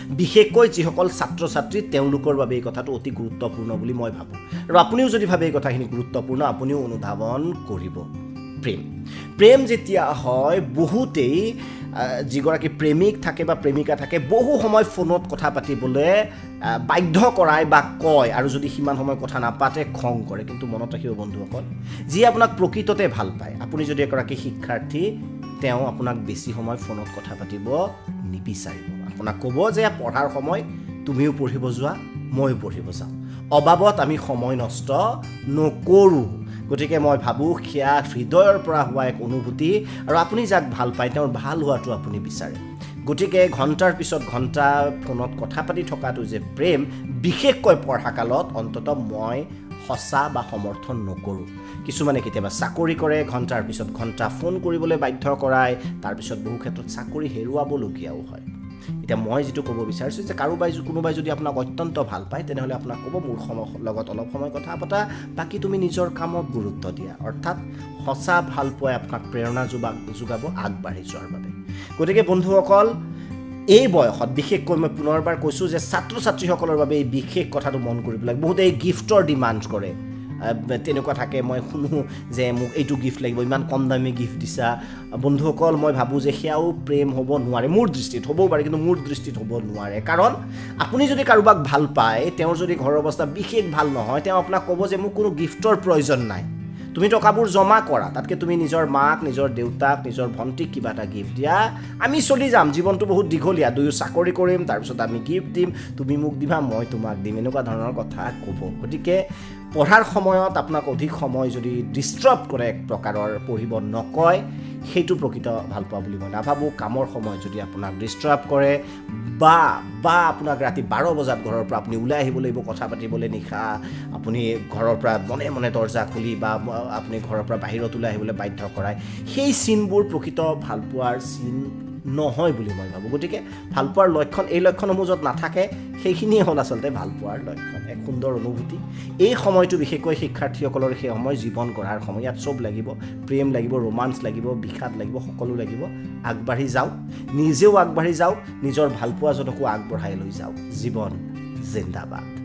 বিশেষকৈ যিসকল ছাত্ৰ ছাত্ৰী তেওঁলোকৰ বাবে এই কথাটো অতি গুৰুত্বপূৰ্ণ বুলি মই ভাবোঁ আৰু আপুনিও যদি ভাবে এই কথাখিনি গুৰুত্বপূৰ্ণ আপুনিও অনুধাৱন কৰিব প্ৰেম যেতিয়া হয় বহুতেই যিগৰাকী প্ৰেমিক থাকে বা প্ৰেমিকা থাকে বহু সময় ফোনত কথা পাতিবলৈ বাধ্য কৰায় বা কয় আৰু যদি সিমান সময় কথা নাপাতে খং কৰে কিন্তু মনত ৰাখিব বন্ধুসকল যি আপোনাক প্ৰকৃততে ভাল পায় আপুনি যদি এগৰাকী শিক্ষাৰ্থী তেওঁ আপোনাক বেছি সময় ফোনত কথা পাতিব নিবিচাৰিব আপোনাক ক'ব যে পঢ়াৰ সময় তুমিও পঢ়িব যোৱা ময়ো পঢ়িব যাওঁ অবাবত আমি সময় নষ্ট নকৰোঁ গতিকে মই ভাবোঁ সেয়া হৃদয়ৰ পৰা হোৱা এক অনুভূতি আৰু আপুনি যাক ভাল পায় তেওঁৰ ভাল হোৱাটো আপুনি বিচাৰে গতিকে ঘণ্টাৰ পিছত ঘণ্টা ফোনত কথা পাতি থকাটো যে প্ৰেম বিশেষকৈ পঢ়াকালত অন্ততঃ মই সঁচা বা সমৰ্থন নকৰোঁ কিছুমানে কেতিয়াবা চাকৰি কৰে ঘণ্টাৰ পিছত ঘণ্টা ফোন কৰিবলৈ বাধ্য কৰায় তাৰপিছত বহু ক্ষেত্ৰত চাকৰি হেৰুৱাবলগীয়াও হয় এতিয়া মই যেটো ক'ব বিচাৰিছোঁ যে কোনোবাই যদি আপোনাক অত্যন্ত ভাল পায় তেনেহ'লে আপোনাক ক'ব মোৰ লগত অলপ সময় কথা পতা বাকী তুমি নিজৰ কামত গুৰুত্ব দিয়া অৰ্থাৎ সঁচা ভাল পোৱাই আপোনাক প্ৰেৰণা যোগাব আগবাঢ়ি যোৱাৰ বাবে গতিকে বন্ধুসকল এই বয়সত বিশেষকৈ মই পুনৰবাৰ কৈছোঁ যে ছাত্ৰ ছাত্ৰীসকলৰ বাবে এই বিশেষ কথাটো মন কৰিব লাগে বহুতে এই গিফ্টৰ ডিমাণ্ড কৰে তেনেকুৱা থাকে মই শুনো যে মোক এইটো গিফ্ট লাগিব ইমান কম দামী গিফ্ট দিছা বন্ধুসকল মই ভাবোঁ যে সেয়াও প্ৰেম হ'ব নোৱাৰে মোৰ দৃষ্টিত হ'বও পাৰে কিন্তু মোৰ দৃষ্টিত হ'ব নোৱাৰে কাৰণ আপুনি যদি কাৰোবাক ভাল পায় তেওঁৰ যদি ঘৰৰ অৱস্থা বিশেষ ভাল নহয় তেওঁ আপোনাক ক'ব যে মোক কোনো গিফ্টৰ প্ৰয়োজন নাই তুমি টকাবোৰ জমা কৰা তাতকৈ তুমি নিজৰ মাক নিজৰ দেউতাক নিজৰ ভণ্টিক কিবা এটা গিফ্ট দিয়া আমি চলি যাম জীৱনটো বহুত দীঘলীয়া দুয়ো চাকৰি কৰিম তাৰপিছত আমি গিফ্ট দিম তুমি মোক দিবা মই তোমাক দিম এনেকুৱা ধৰণৰ কথা ক'ব গতিকে পঢ়াৰ সময়ত আপোনাক অধিক সময় যদি ডিষ্ট্ৰাব কৰে এক প্ৰকাৰৰ পঢ়িব নকয় সেইটো প্ৰকৃত ভাল পোৱা বুলি মই নাভাবোঁ কামৰ সময় যদি আপোনাক ডিষ্ট্ৰাব কৰে বা আপোনাক ৰাতি 12 বজাত ঘৰৰ পৰা আপুনি ওলাই আহিব লাগিব কথা পাতিবলৈ নিশা আপুনি ঘৰৰ পৰা মনে মনে দৰ্জা খুলি বা আপুনি ঘৰৰ পৰা বাহিৰত ওলাই আহিবলৈ বাধ্য কৰায় সেই চিনবোৰ প্ৰকৃত ভাল পোৱাৰ চিন নহয় বুলি মই ভাবোঁ গতিকে ভাল পোৱাৰ লক্ষণ এই লক্ষণসমূহ য'ত নাথাকে সেইখিনিয়ে হ'ল আচলতে ভাল পোৱাৰ লক্ষণ এক সুন্দৰ অনুভূতি এই সময়টো বিশেষকৈ শিক্ষাৰ্থীসকলৰ সেই সময় জীৱন গঢ়াৰ সময় ইয়াত চব লাগিব প্ৰেম লাগিব ৰোমান্স লাগিব বিষাদ লাগিব সকলো লাগিব আগবাঢ়ি যাওক নিজেও আগবাঢ়ি যাওক নিজৰ ভাল পোৱাজনকো আগবঢ়াই লৈ যাওক জীৱন জিন্দাবাদ